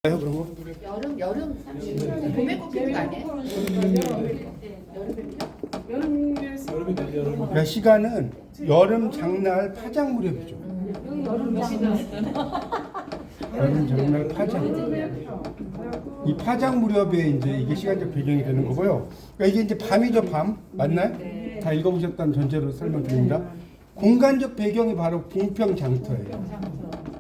그런 거? 여름 봄에 꽃피는 거 아니에요? 그러니까 시간은 여름 장날 파장 무렵이죠. 여름 장날 파장. 이 파장 무렵에 이제 이게 시간적 배경이 되는 거고요. 그러니까 이게 이제 밤이죠, 밤. 맞나요? 다 읽어보셨다는 전제로 설명드립니다. 공간적 배경이 바로 봉평장터예요.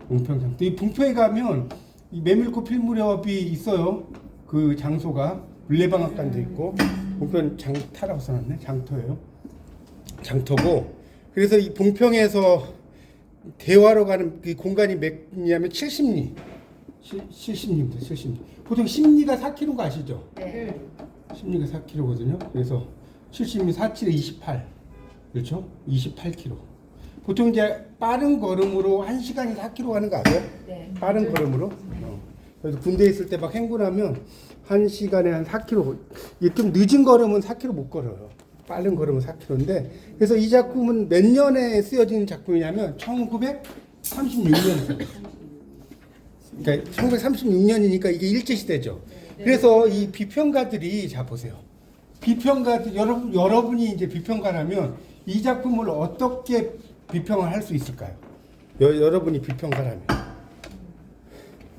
봉평장터. 이 봉평에 가면 이 메밀꽃 필 무렵이 있어요. 그 장소가 물레방앗간도 있고 봉평 장터라고 써놨네. 장터예요. 장터고 그래서 이 봉평에서 대화로 가는 그 공간이 몇냐면 70리. 70리입니다. 70리. 보통 10리가 4km인 아시죠? 네. 10리가 4km거든요. 그래서 70리 4, 7에 28. 그렇죠? 28km. 보통 이제 빠른 걸음으로 1시간이 4km 가는 거 아세요? 네. 빠른 걸음으로. 그래서 군대에 있을 때 막 행군하면 1시간에 한 4km. 이게 좀 늦은 걸음은 4km 못 걸어요. 빠른 걸음은 4km인데. 그래서 이 작품은 몇 년에 쓰여진 작품이냐면 1936년에. 그러니까 1936년이니까 이게 일제시대죠. 그래서 이 비평가들이 자 보세요. 비평가들 여러분이 이제 비평가라면 이 작품을 어떻게 비평을 할 수 있을까요? 여러분이 비평가라면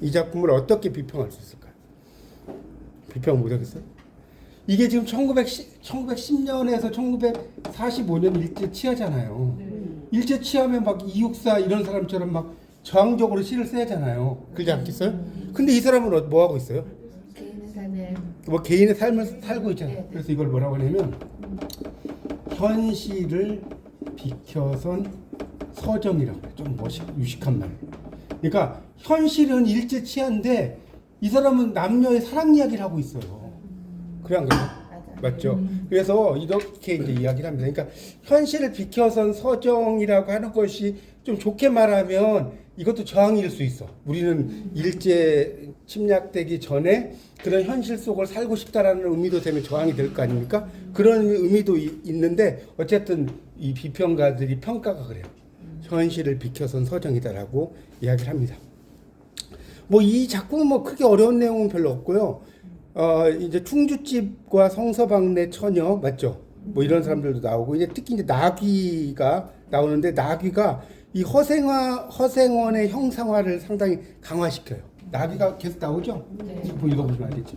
이 작품을 어떻게 비평할 수 있을까요? 비평 못하겠어요? 이게 지금 1910년에서 1945년 일제 치하잖아요. 일제 치하면 막 이육사 이런 사람처럼 막 저항적으로 시를 써야잖아요. 그러지 않겠어요? 근데 이 사람은 뭐 하고 있어요? 개인의 삶을 뭐 개인의 삶을 살고 있잖아요. 그래서 이걸 뭐라고 하냐면 현실을 비켜선 서정이라고 해요. 좀 유식한 말. 그러니까 현실은 일제 치하인데 이 사람은 남녀의 사랑 이야기를 하고 있어요. 그래 안 그래요? 맞죠? 그래서 이렇게 이제 이야기를 합니다. 그러니까 현실을 비켜선 서정이라고 하는 것이 좀 좋게 말하면 이것도 저항일 수 있어. 우리는 일제 침략되기 전에 그런 현실 속을 살고 싶다라는 의미도 되면 저항이 될 거 아닙니까? 그런 의미도 있는데 어쨌든 이 비평가들이 평가가 그래요. 현실을 비켜선 서정이다라고 이야기를 합니다. 뭐 이 작품은 뭐 크게 어려운 내용은 별로 없고요. 이제 충주집과 성서방네 처녀 맞죠? 뭐 이런 사람들도 나오고 이제 특히 이제 나귀가 나오는데 나귀가 이 허생원의 형상화를 상당히 강화시켜요. 나귀가 계속 나오죠? 네. 뭐 읽어보시면 알겠지.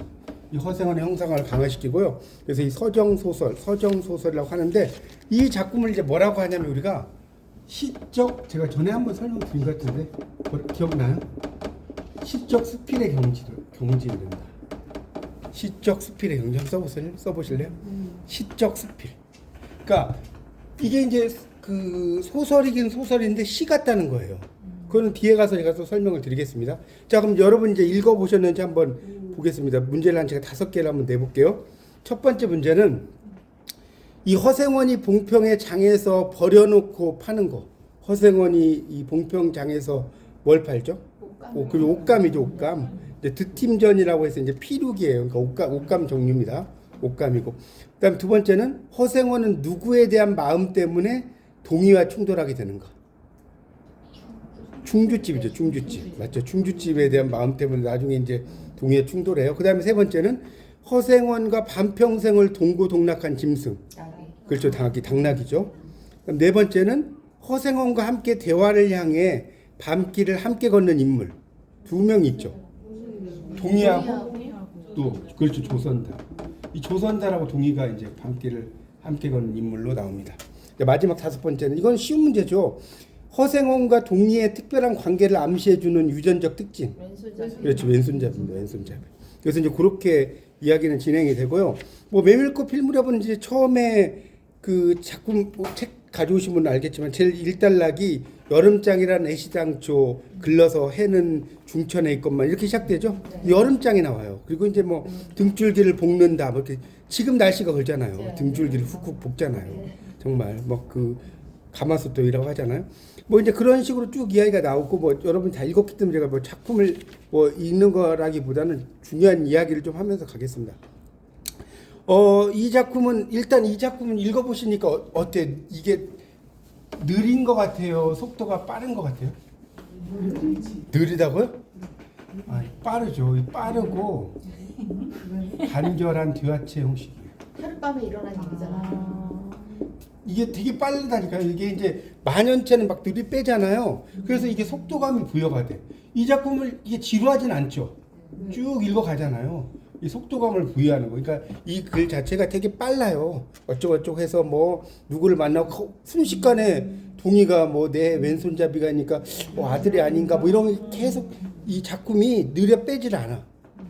이 허생원의 형상화를 강화시키고요. 그래서 이 서정소설이라고 하는데 이 작품을 이제 뭐라고 하냐면 우리가 시적 제가 전에 한번 설명드린 것 같은데 기억나요? 시적 수필의 경지를 된다. 시적 수필의 경지 한번 써보실래요? 시적 수필. 그러니까 이게 이제 그 소설이긴 소설인데 시 같다는 거예요. 그거는 뒤에 가서 제가 또 설명을 드리겠습니다. 자, 그럼 여러분 이제 읽어보셨는지 한번 보겠습니다. 문제를 한 제가 5개를 한번 내볼게요. 첫 번째 문제는 이 허생원이 봉평의 장에서 버려놓고 파는 거. 허생원이 이 봉평장에서 뭘 팔죠? 그리고 옷감이죠, 옷감. 드팀전이라고 해서 이제 피륙이에요. 그러니까 옷감 종류입니다. 옷감이고. 그다음 두 번째는 허생원은 누구에 대한 마음 때문에 동의와 충돌하게 되는 거. 충주집이죠, 충주집. 맞죠? 충주집에 대한 마음 때문에 나중에 이제 동의에 충돌해요. 그다음에 세 번째는 허생원과 반평생을 동고동락한 짐승. 그렇죠, 당나귀죠. 그럼 네 번째는 허생원과 함께 대화를 향해 밤길을 함께 걷는 인물. 2명 있죠. 동의하고 또 그렇죠, 조선다. 이 조선다라고 동의가 이제 밤길을 함께 걷는 인물로 나옵니다. 마지막 5번째는 이건 쉬운 문제죠. 허생원과 동의의 특별한 관계를 암시해주는 유전적 특징. 그렇죠, 왼손잡이입니다. 왼손잡이. 그래서 이제 그렇게 이야기는 진행이 되고요. 뭐 메밀꽃 필 무렵은 이제 처음에 그 작품 책 가져오신 분은 알겠지만 제일 일단락이 여름장이라는 애시당초 글러서 해는 중천에 있건만 이렇게 시작되죠. 여름장이 나와요. 그리고 이제 뭐 등줄기를 볶는다 뭐 이렇게 지금 날씨가 그러잖아요. 등줄기를 훅훅 볶잖아요. 정말 뭐 그 가마솥도이라고 하잖아요. 뭐 이제 그런 식으로 쭉 이야기가 나오고 뭐 여러분 다 읽었기 때문에 제가 뭐 작품을 뭐 읽는 거라기보다는 중요한 이야기를 좀 하면서 가겠습니다. 이 작품은 일단 이 작품은 읽어보시니까 어때? 이게 느린 것 같아요? 속도가 빠른 것 같아요? 느리다고요? 빠르죠. 빠르고 간결한 뒤화체 형식이에요. 하룻밤에 일어난 일이잖아. 이게 되게 빠르다니까요. 이게 이제 만연체는 막 들이빼잖아요. 그래서 이게 속도감이 부여가 돼. 이 작품을 이게 지루하진 않죠. 쭉 읽어가잖아요. 이 속도감을 부여하는 거. 그러니까 이 글 자체가 되게 빨라요. 어쩌고저쩌고 해서 뭐 누구를 만나고 순식간에 동의가 뭐 내 왼손잡이가니까 뭐 아들이 아닌가 뭐 이런 게 계속 이 작품이 느려 빼질 않아.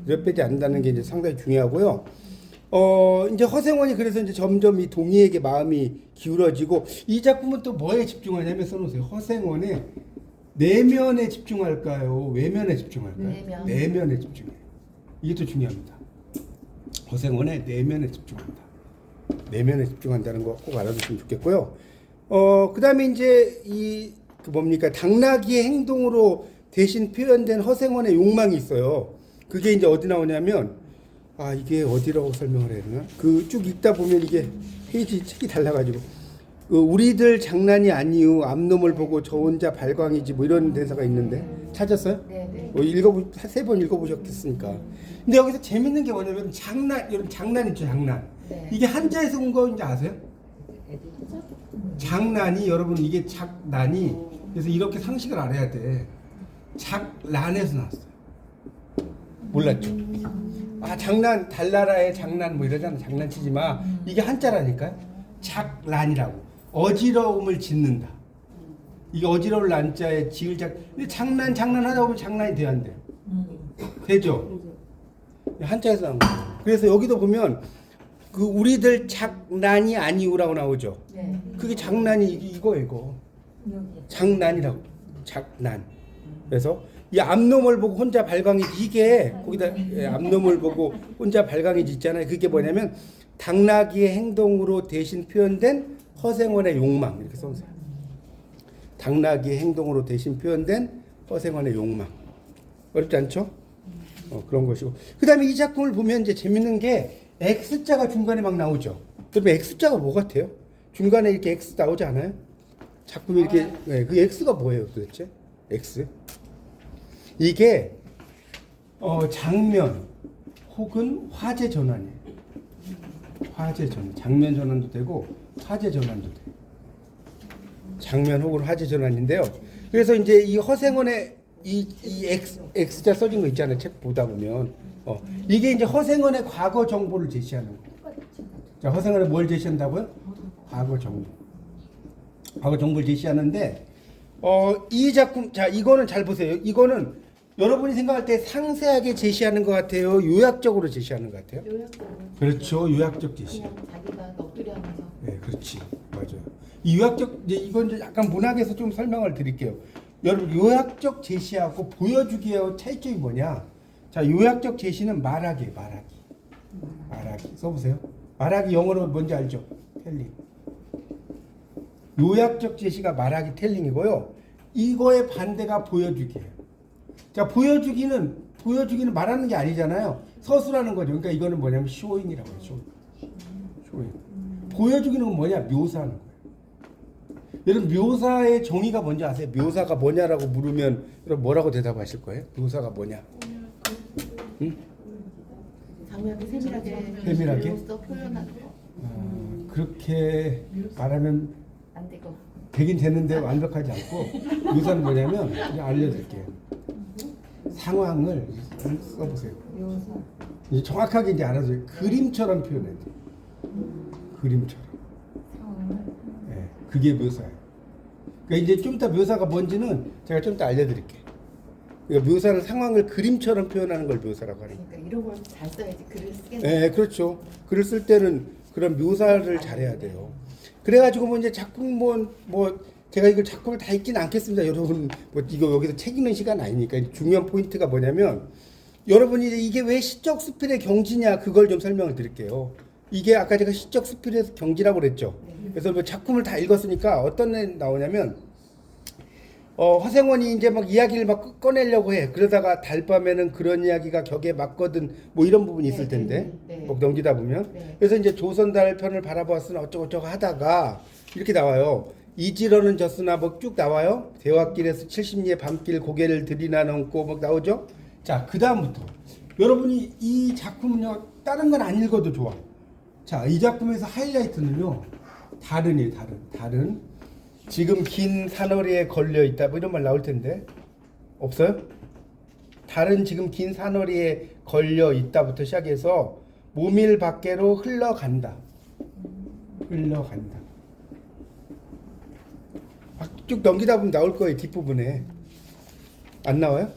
느려 빼지 않는다는 게 이제 상당히 중요하고요. 이제 허생원이 그래서 이제 점점 이 동의에게 마음이 기울어지고 이 작품은 또 뭐에 집중하냐면 써놓으세요. 허생원의 내면에 집중할까요? 외면에 집중할까요? 내면에 집중해요. 이게 또 중요합니다. 허생원의 내면에 집중한다. 내면에 집중한다는 거 꼭 알아두시면 좋겠고요. 그 다음에 이제 그 뭡니까? 당나귀의 행동으로 대신 표현된 허생원의 욕망이 있어요. 그게 이제 어디 나오냐면, 이게 어디라고 설명을 해야 되나? 그 쭉 읽다 보면 이게 책이 달라가지고, 우리들 장난이 아니유, 앞놈을 보고 저 혼자 발광이지, 뭐 이런 대사가 있는데, 찾았어요? 네네. 세 번 읽어보셨겠으니까. 근데 여기서 재밌는 게 뭐냐면, 여러분 장난 있죠, 장난. 네. 이게 한자에서 온 거인지 아세요? 장난이, 여러분 이게 작난이, 그래서 이렇게 상식을 알아야 돼. 작란에서 나왔어요. 몰랐죠? 장난, 달나라의 장난 뭐 이러잖아. 장난치지 마. 이게 한자라니까요. 작란이라고. 어지러움을 짓는다. 이게 어지러울 난자에 지을 근데 장난하다 보면 장난이 돼야 안 돼요. 되죠? 한자에서 나온 거예요. 그래서 여기도 보면 그 우리들 장난이 아니오라고 나오죠. 네. 그게 장난이 이거. 장난이라고. 장난. 그래서 이 앞놈을 보고 혼자 발광이지 이게 거기다 앞놈을 보고 혼자 발광이지 있잖아요. 그게 뭐냐면 당나귀의 행동으로 대신 표현된 허생원의 욕망 이렇게 써주세요. 당나귀의 행동으로 대신 표현된 허생원의 욕망. 어렵지 않죠? 그런 것이고. 그 다음에 이 작품을 보면 이제 재밌는 게 X자가 중간에 막 나오죠. 그러면 X자가 뭐 같아요? 중간에 이렇게 X 나오지 않아요? 작품이 이렇게, 그 X가 뭐예요 도대체? X? 이게, 장면 혹은 화제 전환이에요. 화제 전환. 장면 전환도 되고, 화제 전환도 돼요. 장면 혹은 화제 전환인데요. 그래서 이제 이 허생원의 이 X자 써진 거 있잖아요. 책 보다 보면. 이게 이제 허생원의 과거 정보를 제시하는 거예요. 자, 허생원이 뭘 제시한다고요? 과거 정보. 과거 정보를 제시하는데, 이 작품, 자, 이거는 잘 보세요. 이거는 여러분이 생각할 때 상세하게 제시하는 것 같아요? 요약적으로 제시하는 것 같아요? 요약적으로. 그렇죠. 요약적 제시. 그냥 자기가 넋두려 하면서. 네, 그렇지. 맞아요. 이 요약적, 이건 이제 약간 문학에서 좀 설명을 드릴게요. 여러분, 요약적 제시하고 보여주기의 차이점이 뭐냐? 자, 요약적 제시는 말하기예요, 말하기. 말하기. 써보세요. 말하기 영어로 뭔지 알죠? 텔링. 요약적 제시가 말하기 텔링이고요. 이거의 반대가 보여주기예요. 자, 보여주기는 말하는 게 아니잖아요. 서술하는 거죠. 그러니까 이거는 뭐냐면 쇼잉이라고 해요. 쇼잉. 보여주기는 뭐냐? 묘사하는 거예요. 여러분 묘사의 정의가 뭔지 아세요? 묘사가 뭐냐라고 물으면 여러분 뭐라고 대답하실 거예요? 묘사가 뭐냐? 응? 장면을 세밀하게 세밀하게? 표현하는 거. 그렇게 말하면 안 되고. 되긴 되는데 완벽하지 않고 묘사는 뭐냐면 그냥 알려드릴게요. 상황을 써보세요. 이제 정확하게 이제 알아서 그림처럼 표현해야 돼요. 그림처럼. 네, 그게 묘사예요. 그러니까 이제 좀 이따 묘사가 뭔지는 제가 좀 이따 알려드릴게요. 그러니까 묘사는 상황을 그림처럼 표현하는 걸 묘사라고 하니까. 그러니까 이런 걸 잘 써야지 글을 쓰겠네. 네, 그렇죠. 글을 쓸 때는 그런 묘사를 잘해야 돼요. 그래가지고 뭐 이제 작품 제가 이걸 작품을 다 읽지는 않겠습니다. 여러분 이거 여기서 책 읽는 시간 아니니까 중요한 포인트가 뭐냐면 여러분이 이게 왜 시적 수필의 경지냐 그걸 좀 설명을 드릴게요. 이게 아까 제가 시적 수필의 경지라고 그랬죠. 그래서 뭐 작품을 다 읽었으니까 어떤 애 나오냐면 허생원이 이제 막 이야기를 막 꺼내려고 해. 그러다가 달밤에는 그런 이야기가 격에 맞거든. 뭐 이런 부분이 있을 텐데. 뭐 넘기다 보면. 그래서 이제 조선달 편을 바라보았으나 어쩌고저쩌고 하다가 이렇게 나와요. 이지러는 졌으나 뭐 쭉 나와요. 대화길에서 70리의 밤길 고개를 들이나 넘고 막 나오죠. 자, 그 다음부터 여러분이 이 작품은요, 다른 건 안 읽어도 좋아. 자, 이 작품에서 하이라이트는요, 다른이에요, 다른. 지금 긴 산허리에 걸려 있다, 뭐 이런 말 나올 텐데 없어요? 다른 지금 긴 산허리에 걸려 있다부터 시작해서 모밀 밖으로 흘러간다. 쭉 넘기다 보면 나올 거예요, 뒷부분에. 안 나와요?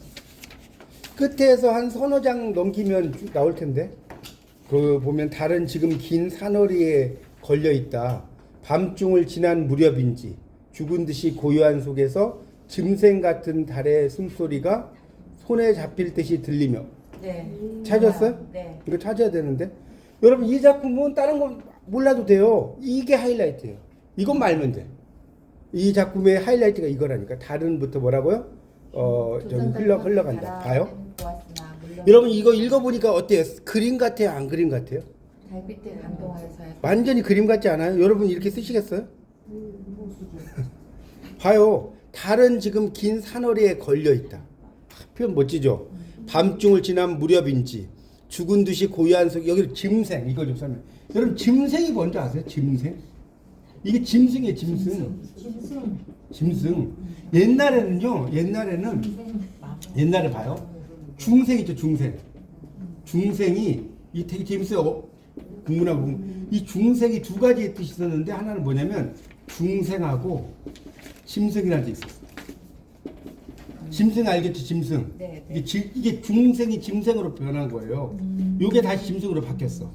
끝에서 한 서너 장 넘기면 쭉 나올 텐데. 그 보면 다른 지금 긴 산허리에 걸려 있다. 밤중을 지난 무렵인지 죽은 듯이 고요한 속에서 짐승 같은 달의 숨소리가 손에 잡힐 듯이 들리며. 네. 찾았어요? 네. 이거 찾아야 되는데. 여러분 이 작품은 다른 건 몰라도 돼요. 이게 하이라이트예요. 이것만 알면 돼. 이 작품의 하이라이트가 이거라니까. 다른부터 뭐라고요? 좀 흘러간다. 봐요? 여러분 이거 읽어보니까 어때요? 그림 같아요? 안 그림 같아요? 달빛에 감동하여서 완전히 그림 같지 않아요? 여러분 이렇게 쓰시겠어요? 봐요. 달은 지금 긴 산허리에 걸려 있다. 표현 멋지죠? 밤중을 지난 무렵인지 죽은 듯이 고요한 속 여기 짐승 이거 좀 설명. 여러분 짐승이 뭔지 아세요? 짐승. 이게 짐승이에요. 짐승. 옛날에 봐요. 중생 있죠. 중생이 이 되게 재밌어요. 국문하고 보면 이 중생이 두 가지의 뜻이 있었는데 하나는 뭐냐면 중생하고 짐승이라는 게 있었어요. 짐승 알겠죠? 짐승. 네, 이게 중생이 짐승으로 변한 거예요. 요게 다시 짐승으로 바뀌었어.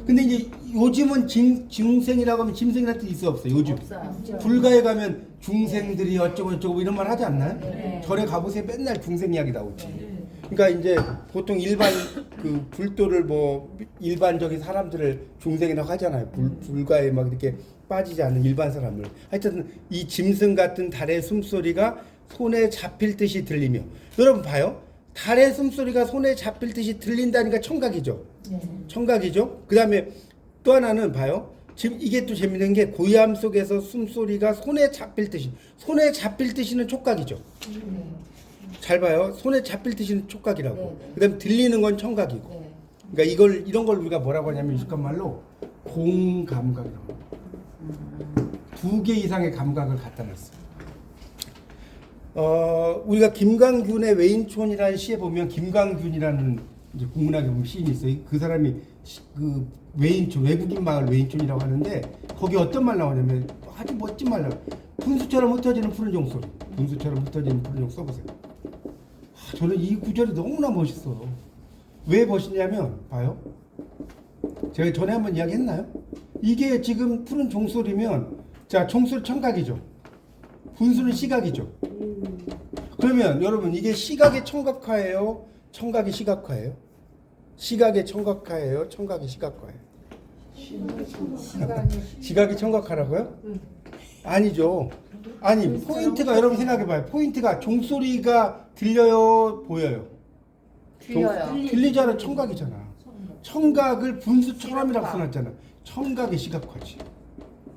근데 이제 요즘은 중생이라고 하면 짐승이라는 뜻이 있어 없어요? 요즘. 없어요. 불가에 가면 중생들이 어쩌고 저쩌고 이런 말 하지 않나요? 네. 절에 가보세요. 맨날 중생 이야기 나오지. 그러니까 이제 보통 일반 그 불도를 뭐 일반적인 사람들을 중생이라고 하잖아요. 불가에 막 이렇게 빠지지 않는 일반 사람을. 하여튼 이 짐승 같은 달의 숨소리가 손에 잡힐 듯이 들리며. 여러분 봐요. 달의 숨소리가 손에 잡힐 듯이 들린다니까 청각이죠. 청각이죠. 그 다음에 또 하나는 봐요. 지금 이게 또 재밌는 게 고요함 속에서 숨소리가 손에 잡힐 듯이는 촉각이죠. 잘 봐요. 손에 잡힐 듯이는 촉각이라고. 네. 그다음 들리는 건 청각이고. 네. 그러니까 이런 걸 우리가 뭐라고 하냐면 익숙한 말로 공감각이라고. 두 개 이상의 감각을 갖다 놨어요. 우리가 김광균의 외인촌이라는 시에 보면 김광균이라는 이제 국문학에 보면 시인이 있어요. 그 사람이 그 외인촌, 외국인 마을 외인촌이라고 하는데 거기 어떤 말 나오냐면 아주 멋진 말 나와요. 분수처럼 흩어지는 푸른 종소리. 분수처럼 흩어지는 푸른 종소리 써보세요. 저는 이 구절이 너무나 멋있어. 왜 멋있냐면 봐요. 제가 전에 한번 이야기했나요? 이게 지금 푸른 종소리면 자 종소리 청각이죠. 분수는 시각이죠. 그러면 여러분 이게 시각의 청각화예요? 청각의 시각화예요? 시각의 청각화예요? 청각의 시각화예요? 시각이 청각화라고요? 아니죠. 아니 포인트가 여러분 생각해봐요. 포인트가 종소리가 들려요? 보여요? 들려요. 들리잖아. 청각이잖아. 청각을 분수처럼이라고 써놨잖아. 청각의 시각화지.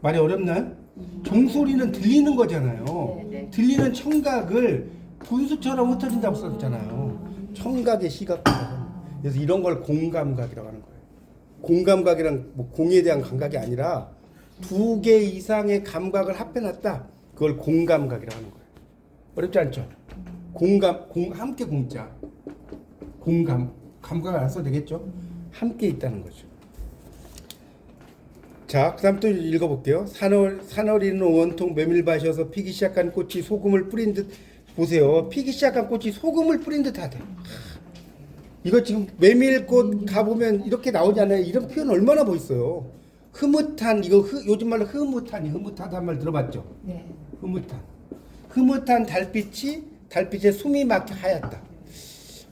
말이 어렵나요? 종소리는 들리는 거잖아요. 네. 들리는 청각을 분수처럼 흩어진다고 썼잖아요. 청각의 시각화. 그래서 이런 걸 공감각이라고 하는 거예요. 공감각이란 뭐 공에 대한 감각이 아니라 두 개 이상의 감각을 합해놨다. 그걸 공감각이라고 하는 거예요. 어렵지 않죠? 함께 공자. 감각을 안 써도 되겠죠? 함께 있다는 거죠. 자, 그 다음 또 읽어볼게요. 산허리는 온통 메밀밭이어서 피기 시작한 꽃이 소금을 뿌린 듯, 보세요. 피기 시작한 꽃이 소금을 뿌린 듯 하대. 이거 지금 메밀꽃 가보면 이렇게 나오잖아요. 이런 표현 얼마나 멋있어요. 흐뭇한, 요즘 말로 흐뭇하다는 말 들어봤죠? 네. 흐뭇한 달빛에 숨이 막혀 하얗다.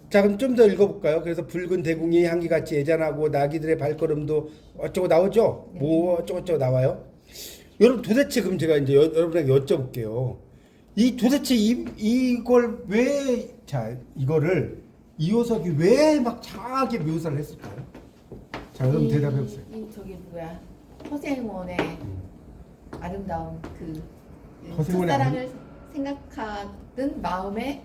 자, 그럼 좀 더 읽어볼까요? 그래서 붉은 대궁이 향기같이 애잔하고 나귀들의 발걸음도 어쩌고 나오죠? 뭐 어쩌고 나와요? 여러분 도대체 그럼 제가 이제 여러분에게 여쭤볼게요. 도대체 이걸 왜, 이거를 이호석이 왜 막 장하게 묘사를 했을까요? 자, 여러분 대답해 보세요. 저기 뭐야? 허생원의 아름다운 그 허생원의 첫사랑을 생각하던 마음에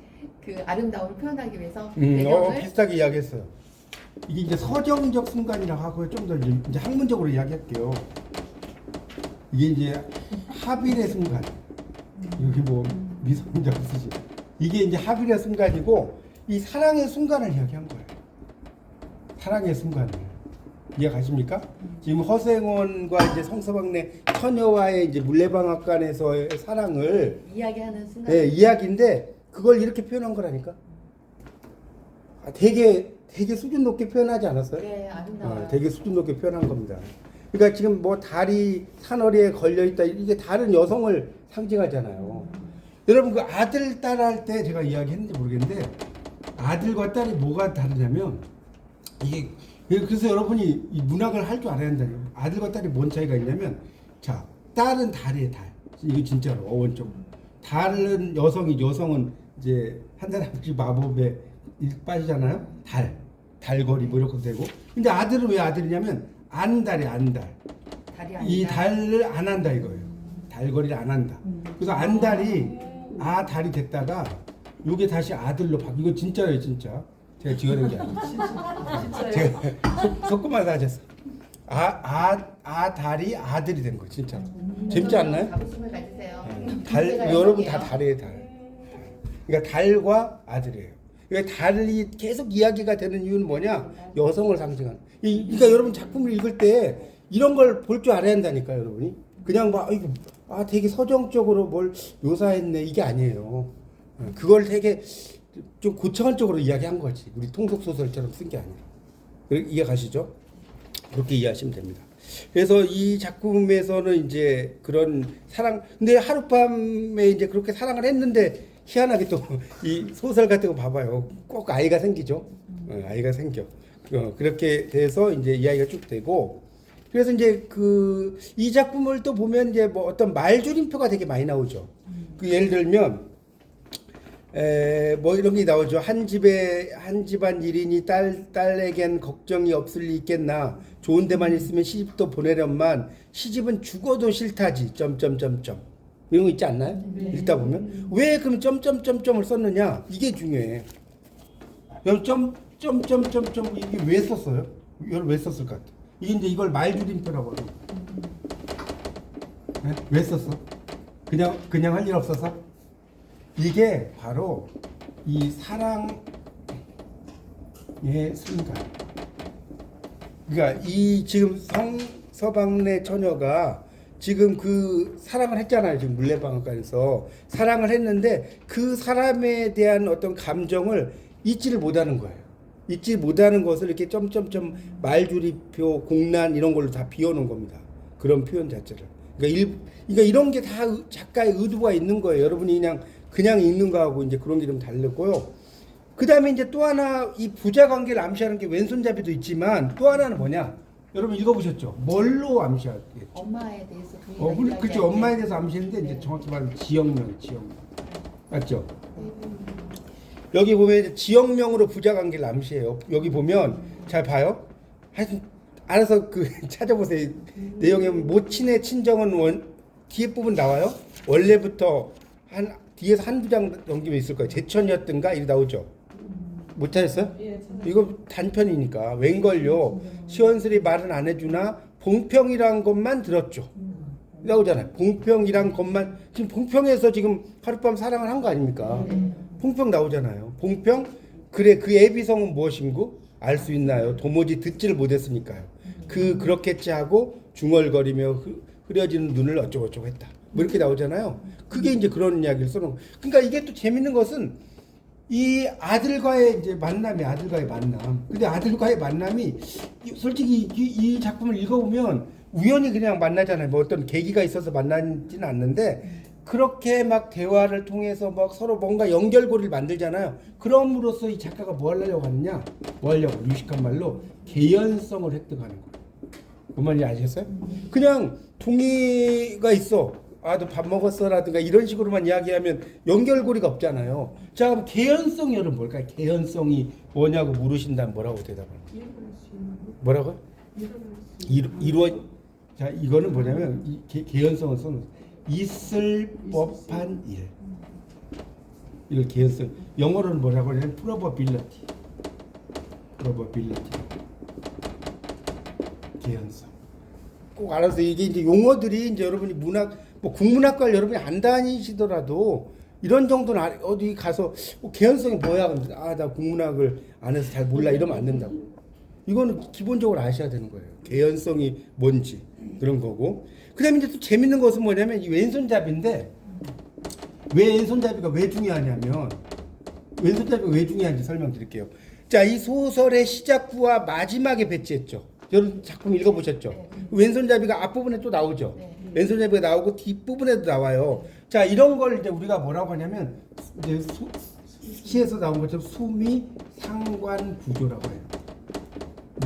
그 아름다움을 표현하기 위해서 배경을 비슷하게 이야기했어요. 이게 이제 서정적 순간이라고 하고 좀 더 이제 학문적으로 이야기할게요. 이게 이제 하빌의 순간. 여기 뭐 미성적 쓰지. 이게 이제 하빌의 순간이고 이 사랑의 순간을 이야기한 거예요. 사랑의 순간을. 이해가십니까? 지금 허생원과 이제 성서방네 처녀와의 이제 물레방앗간에서의 사랑을 이야기하는 순간. 네, 이야기인데 그걸 이렇게 표현한 거라니까. 되게 수준 높게 표현하지 않았어요? 네, 아름다워요. 되게 수준 높게 표현한 겁니다. 그러니까 지금 뭐 달이 산허리에 걸려 있다 이게 다른 여성을 상징하잖아요. 여러분 그 아들 딸 할 때 제가 이야기했는지 모르겠는데 아들과 딸이 뭐가 다르냐면 이게 그래서 여러분이 이 문학을 할 줄 알아야 한다요. 아들과 딸이 뭔 차이가 있냐면 자 딸은 달이에요 달. 이거 진짜로 어원적으로. 달은 여성은 이제 한 사람씩 마법에 빠지잖아요. 달거리 뭐 이렇게 되고. 근데 아들은 왜 아들이냐면 안달이 안달. 이 달을 안 한다 이거예요. 달거리를 안 한다. 그래서 안달이 달이 됐다가 요게 다시 아들로 바뀌고. 이거 진짜예요 진짜. 제가 지어낸 게 아니에요. 제가 속고만 하셨어. 달이 아들이 된 거 진짜. 재밌지 않나요? 자부심을 가지세요. 여러분 다 달이에요 달. 그러니까 달과 아들이에요. 그러니까 달이 계속 이야기가 되는 이유는 뭐냐? 여성을 상징하는. 그러니까 여러분 작품을 읽을 때 이런 걸 볼 줄 알아야 한다니까요, 여러분이. 그냥 막 이거 되게 서정적으로 뭘 묘사했네 이게 아니에요. 그걸 되게 좀 고차원적으로 이야기한 거지. 우리 통속 소설처럼 쓴 게 아니라. 이해가시죠? 그렇게 이해하시면 됩니다. 그래서 이 작품에서는 이제 그런 사랑, 근데 하룻밤에 이제 그렇게 사랑을 했는데 희한하게 또 이 소설 같은 거 봐봐요. 꼭 아이가 생기죠. 아이가 생겨. 그렇게 돼서 이제 이야기가 쭉 되고, 그래서 이제 이 작품을 또 보면 이제 뭐 어떤 말줄임표가 되게 많이 나오죠. 예를 들면 뭐 이런 게 나오죠. 한 집안 일이니 딸에겐 걱정이 없을 리 있겠나. 좋은 데만 있으면 시집도 보내련만 시집은 죽어도 싫다지. 점점점점. 이런 거 있지 않나요? 네. 읽다 보면 왜 그럼 점점점점을 썼느냐? 이게 중요해. 점점점점 이게 왜 썼어요? 이걸 왜 썼을 것 같아? 이게 이제 이걸 말줄임표라고 하는 거야. 네? 왜 썼어? 그냥 할 일 없어서? 이게 바로 이 사랑의 순간. 그러니까 이 지금 서방네 처녀가 지금 그 사랑을 했잖아요. 지금 물레방앗간에서 사랑을 했는데 그 사람에 대한 어떤 감정을 잊지를 못하는 거예요. 잊지 못하는 것을 이렇게 점점점 말줄임표, 공란 이런 걸로 다 비워놓은 겁니다. 그런 표현 자체를. 그러니까 이런 게 다 작가의 의도가 있는 거예요. 여러분이 그냥 읽는 거하고 이제 그런 게 좀 다르고요. 그 다음에 이제 또 하나 이 부자 관계를 암시하는 게 왼손잡이도 있지만 또 하나는 뭐냐? 여러분 읽어보셨죠? 뭘로 암시하겠죠? 엄마에 대해서 그렇죠. 엄마에 대해서 암시했는데 이제 정확히 말하면 지역명. 맞죠? 여기 보면 이제 지역명으로 부자 관계를 암시해요. 여기 보면 잘 봐요. 하여튼 알아서 찾아보세요. 내용에 모친의 친정은 뒤에 부분 나와요. 원래부터 뒤에서 한 부장 넘기면 있을 거예요. 제천이었던가 이렇게 나오죠. 못 찾았어요? 예, 이거 단편이니까 웬걸요. 시원스레 말은 안 해주나 봉평이란 것만 들었죠. 나오잖아요. 봉평이란 것만. 지금 봉평에서 지금 하룻밤 사랑을 한 거 아닙니까? 봉평 나오잖아요. 봉평 그래 그 애비성은 무엇인고 알 수 있나요? 도무지 듣지를 못했으니까요. 그렇겠지 하고 중얼거리며 흐려지는 눈을 어쩌고저쩌고 했다. 뭐 이렇게 나오잖아요. 그게 이제 그런 이야기를 써놓은. 그러니까 이게 또 재밌는 것은 이 아들과의 이제 만남. 근데 아들과의 만남이 솔직히 이 작품을 읽어보면 우연히 그냥 만나잖아요. 뭐 어떤 계기가 있어서 만나지는 않는데 그렇게 막 대화를 통해서 막 서로 뭔가 연결고리를 만들잖아요. 그럼으로써 이 작가가 뭐 하려고 하느냐? 뭐 하려고? 유식한 말로 개연성을 획득하는 거예요. 그 말인지 아시겠어요? 그냥 동의가 있어. 너 밥 먹었어라든가 이런 식으로만 이야기하면 연결고리가 없잖아요. 자, 그럼 개연성이 여러분 뭘까요? 개연성이 뭐냐고 물으신다면 뭐라고 대답하는 거예요? 뭐라고요? 자, 이거는 뭐냐면 개연성을 써놓은 있을 법한 일. 이걸 개연성. 영어로는 뭐라고 하냐면 probability. 개연성. 꼭 알아서 이게 이제 용어들이 이제 여러분이 문학 뭐 국문학과를 여러분이 안 다니시더라도 이런 정도는 어디 가서 개연성이 뭐야? 나 국문학을 안 해서 잘 몰라 이러면 안 된다고. 이거는 기본적으로 아셔야 되는 거예요. 개연성이 뭔지 그런 거고. 그다음에 이제 또 재밌는 것은 뭐냐면 이 왼손잡이인데 왜 왼손잡이가 왜 중요하냐면 왼손잡이가 왜 중요한지 설명드릴게요. 자, 이 소설의 시작부와 마지막에 배치했죠. 여러분 작품 읽어보셨죠? 네. 왼손잡이가 앞부분에 또 나오죠. 네. 왼손잡이가 나오고 뒷부분에도 나와요. 자, 이런 걸 이제 우리가 뭐라고 하냐면 이제 시에서 나온 것처럼 수미 상관 구조라고 해요.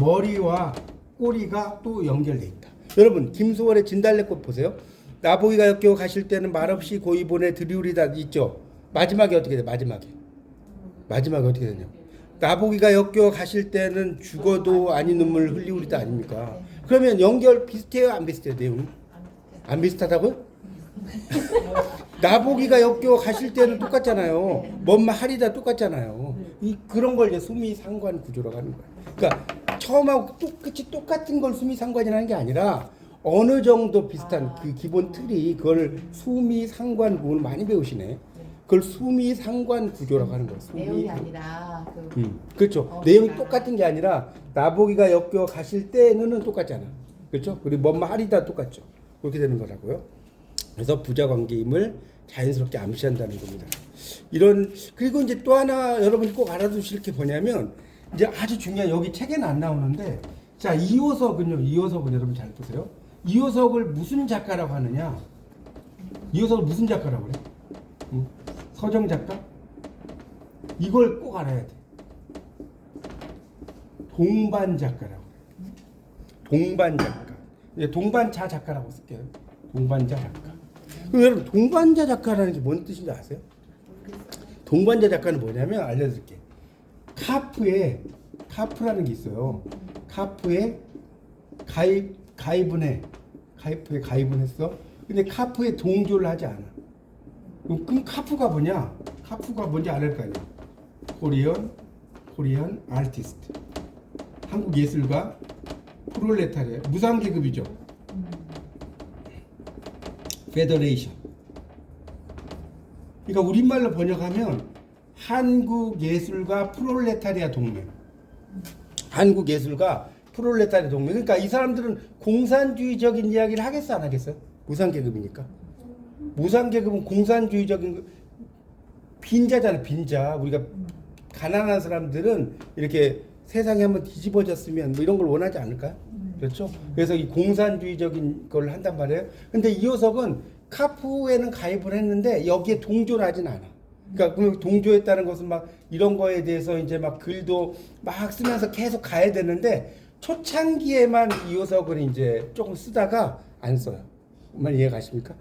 머리와 꼬리가 또 연결돼 있다. 여러분 김소월의 진달래꽃 보세요. 나보기가 역겨워 가실 때는 말없이 고이 보내 드리우리다 있죠. 마지막에 어떻게 돼? 마지막에 어떻게 되냐? 나보기가 역겨워 가실 때는 죽어도 아니 눈물 흘리우리다 아닙니까? 그러면 연결 비슷해요? 안 비슷해요? 내용이? 안 비슷하다고요? 나보기가 역겨워 가실 때는 똑같잖아요. 뭔 하리다 똑같잖아요. 그런 걸 이제 수미상관 구조라고 하는 거예요. 그러니까 처음하고 끝이 똑같은 걸 수미상관이라는 게 아니라 어느 정도 비슷한 그 기본 틀이 그걸 수미상관 구조를 많이 배우시네. 그걸 수미상관 구조라고 하는 거예요. 내용이 아니라 그렇죠. 내용이 똑같은 게 아니라 나보기가 역겨워 가실 때는 똑같잖아. 그렇죠? 그리고 뭔 하리다 똑같죠. 그렇게 되는 거라고요. 그래서 부자관계임을 자연스럽게 암시한다는 겁니다. 그리고 이제 또 하나 여러분이 꼭 알아두실 게 뭐냐면 이제 아주 중요한 여기 책에는 안 나오는데 자 이호석은 여러분 잘 보세요. 이호석을 무슨 작가라고 하느냐? 이호석을 무슨 작가라고 그래? 서정 작가? 이걸 꼭 알아야 돼. 동반 작가라고. 동반 작가. 동반자 작가라고 쓸게요. 동반자 작가. 그럼 여러분 동반자 작가라는 게 뭔 뜻인지 아세요? 동반자 작가는 뭐냐면 알려드릴게. 카프라는 게 있어요. 카프에 가입은 했어. 근데 카프에 동조를 하지 않아. 그럼 카프가 뭐냐? 카프가 뭔지 알을 거 아니야. 코리안 아티스트. 한국 예술가 프롤레타리아 무상계급이죠. 페더레이션. 그러니까 우리말로 번역하면 한국예술가 프롤레타리아 동맹. 한국예술가 프롤레타리아 동맹. 그러니까 이 사람들은 공산주의적인 이야기를 하겠어 안 하겠어요? 무상계급이니까. 무상계급은 공산주의적인 빈자잖아. 빈자. 우리가 가난한 사람들은 이렇게 세상이 한번 뒤집어졌으면 뭐 이런 걸 원하지 않을까요? 그렇죠? 그래서 이 공산주의적인 걸 한단 말이에요. 근데 이호석은 카프에는 가입을 했는데 여기에 동조를 하진 않아. 그러니까 동조했다는 것은 막 이런 거에 대해서 이제 막 글도 막 쓰면서 계속 가야 되는데 초창기에만 이호석을 이제 조금 쓰다가 안 써요. 정말 이해 가십니까?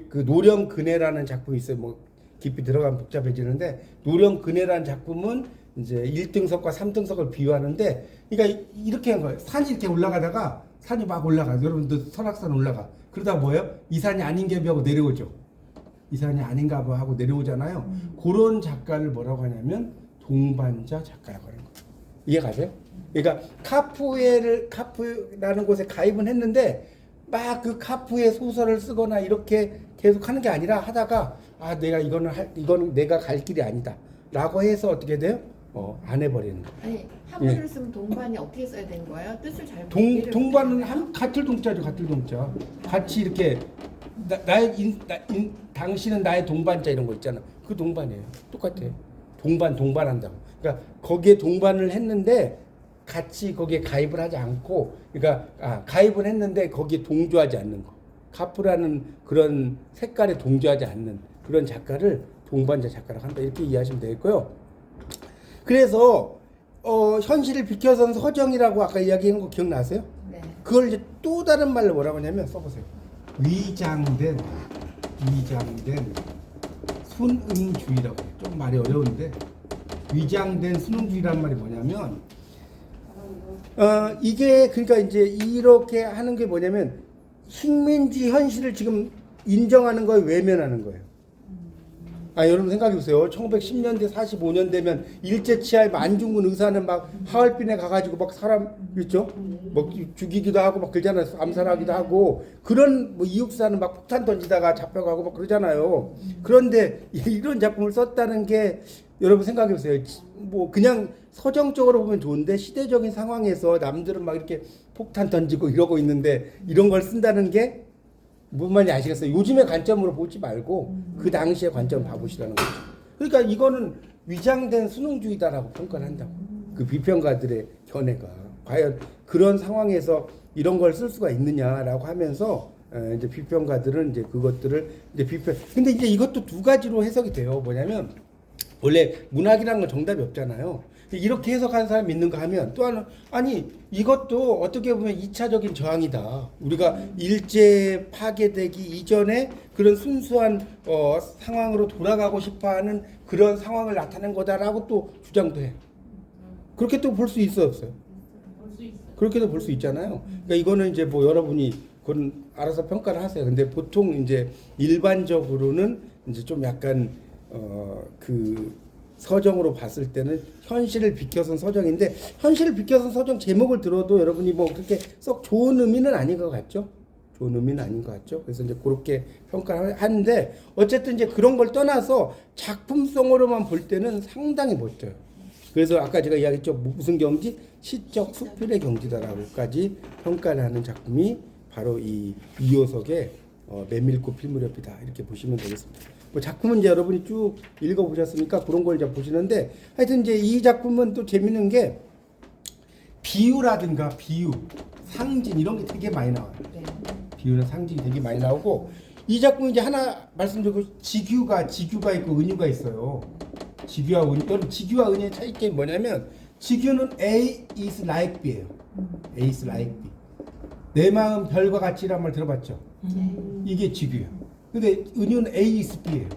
그 노령근해라는 작품이 있어요. 뭐 깊이 들어가면 복잡해지는데 노령근해라는 작품은 이제 1등석과 3등석을 비유하는데 그러니까 이렇게 한 거예요. 산이 이렇게 올라가다가 산이 막 올라가. 여러분들 설악산 올라가. 그러다 뭐예요? 이 산이 아닌가 하고 내려오죠. 이 산이 아닌가 하고 내려오잖아요. 그런 작가를 뭐라고 하냐면 동반자 작가라고 하는 거예요. 이해가세요? 그러니까 카프라는 곳에 가입은 했는데 막 그 카프의 소설을 쓰거나 이렇게 계속 하는 게 아니라 하다가 이거는 내가 갈 길이 아니다라고 해서 어떻게 돼요? 안 해버리는 거예요. 아니 한문을 쓰면 동반이 어떻게 써야 되는 거예요? 뜻을 잘 동반은 같을 동자죠. 같을 동자. 같이 이렇게 당신은 나의 동반자 이런 거 있잖아. 그 동반이에요. 똑같아요. 동반한다고. 그러니까 거기에 동반을 했는데 같이 거기에 가입을 하지 않고, 그러니까 가입은 했는데 거기에 동조하지 않는 거. 카프라는 그런 색깔에 동조하지 않는 그런 작가를 동반자 작가라고 한다. 이렇게 이해하시면 되겠고요. 그래서 현실을 비켜선 서정이라고 아까 이야기한 거 기억나세요? 네. 그걸 이제 또 다른 말로 뭐라고 하냐면 써보세요. 위장된 순응주의라고 해요. 좀 말이 어려운데 위장된 순응주의란 말이 뭐냐면 이게 그러니까 이제 이렇게 하는 게 뭐냐면 식민지 현실을 지금 인정하는 거에 외면하는 거예요. 아 여러분 생각해 보세요. 1910년대 45년 되면 일제 치하에 안중근 의사는 막 하얼빈에 가가지고 막 사람 그렇죠? 막 죽이기도 하고 막 그러잖아요. 암살하기도 하고 그런 뭐 이육사는 막 폭탄 던지다가 잡혀가고 막 그러잖아요. 그런데 이런 작품을 썼다는 게 여러분 생각해 보세요. 뭐 그냥 서정적으로 보면 좋은데 시대적인 상황에서 남들은 막 이렇게 폭탄 던지고 이러고 있는데 이런 걸 쓴다는 게 무슨 말인지 아시겠어요? 요즘의 관점으로 보지 말고 그 당시의 관점을 봐보시라는 거죠. 그러니까 이거는 위장된 수능주의다라고 평가를 한다고. 그 비평가들의 견해가 과연 그런 상황에서 이런 걸 쓸 수가 있느냐라고 하면서 이제 비평가들은 이제 그것들을 이제 비평. 근데 이제 이것도 두 가지로 해석이 돼요. 뭐냐면 원래 문학이라는 건 정답이 없잖아요. 이렇게 해석하는 사람이 있는가 하면 또 하나 아니 이것도 어떻게 보면 2차적인 저항이다. 우리가 일제 파괴되기 이전에 그런 순수한 상황으로 돌아가고 싶어하는 그런 상황을 나타낸 거다라고 또 주장도 해요. 그렇게 또 볼 수 있어요, 없어요? 그렇게도 볼 수 있잖아요. 그러니까 이거는 이제 뭐 여러분이 그건 알아서 평가를 하세요. 근데 보통 이제 일반적으로는 이제 좀 약간 그 서정으로 봤을 때는 현실을 비켜선 서정인데 현실을 비켜선 서정 제목을 들어도 여러분이 뭐 그렇게 썩 좋은 의미는 아닌 것 같죠? 좋은 의미는 아닌 것 같죠? 그래서 이제 그렇게 평가를 하는데 어쨌든 이제 그런 걸 떠나서 작품성으로만 볼 때는 상당히 멋져요. 그래서 아까 제가 이야기했죠. 무슨 경지? 시적 수필의 경지다라고까지 평가를 하는 작품이 바로 이 이효석의 메밀꽃 필무렵이다 이렇게 보시면 되겠습니다. 뭐 작품은 이제 여러분이 쭉 읽어보셨으니까 그런 걸 이제 보시는데 하여튼 이제 이 작품은 또 재밌는 게 비유라든가 비유, 상징 이런 게 되게 많이 나와요. 비유나 상징이 되게 많이 나오고 이 작품 이제 하나 말씀드리고 직유가 있고 은유가 있어요. 직유와 은유. 여러분 직유와 은유의 차이점이 뭐냐면 직유는 A is like B예요. A is like B. 내 마음 별과 같이란 말 들어봤죠? 이게 직유예요. 근데 은유는 A is B예요.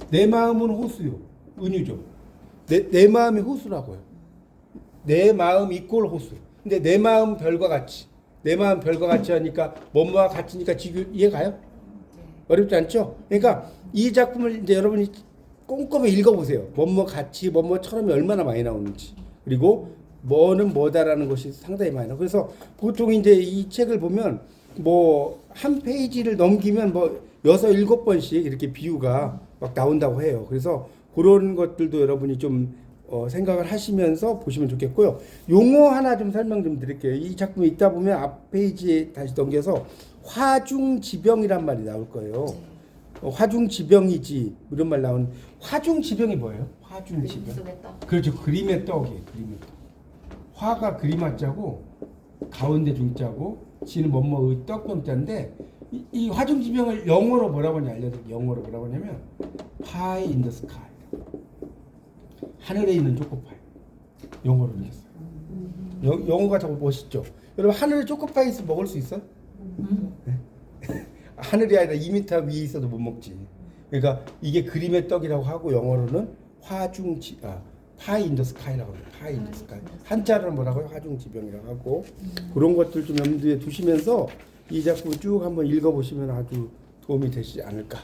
내 마음은 호수요. 은유죠. 내 마음이 호수라고요. 내 마음 이꼴 호수. 근데 내 마음 별과 같이. 내 마음 별과 같이 하니까 뭐뭐와 같이니까 직유 이해가요? 어렵지 않죠? 그러니까 이 작품을 이제 여러분이 꼼꼼히 읽어보세요. 뭐뭐 같이 뭐뭐처럼이 얼마나 많이 나오는지. 그리고 뭐는 뭐다라는 것이 상당히 많이 나와요. 그래서 보통 이제 이 책을 보면 뭐 한 페이지를 넘기면 뭐 6, 7번씩 이렇게 비유가 막 나온다고 해요. 그래서 그런 것들도 여러분이 좀 생각을 하시면서 보시면 좋겠고요. 용어 하나 좀 설명 좀 드릴게요. 이 작품 읽다 보면 앞 페이지에 다시 넘겨서 화중지병이란 말이 나올 거예요. 화중지병이지 이런 말 나오는 화중지병이 뭐예요? 화중지병. 그렇죠. 그림의 떡이에요. 그림의 떡. 화가 그림 한자고 가운데 중자고 지는 뭐뭐의 떡동자인데 이 화중지병을 영어로 뭐라고 하냐 알려드릴게요. 영어로 뭐라고 하냐면 pie in the sky. 하늘에 있는 초코파이. 영어로 읽었어요. 영어가 더 멋있죠. 여러분 하늘에 초코파이 있으면 먹을 수 있어? 네? 하늘이 아니라 2m 위에 있어도 못 먹지. 그러니까 이게 그림의 떡이라고 하고 영어로는 pie in the sky라고 해요. pie in the sky. 한자로는 뭐라고요? 화중지병이라고 하고 그런 것들 좀 염두에 두시면서 이 작품 쭉 한번 읽어보시면 아주 도움이 되시지 않을까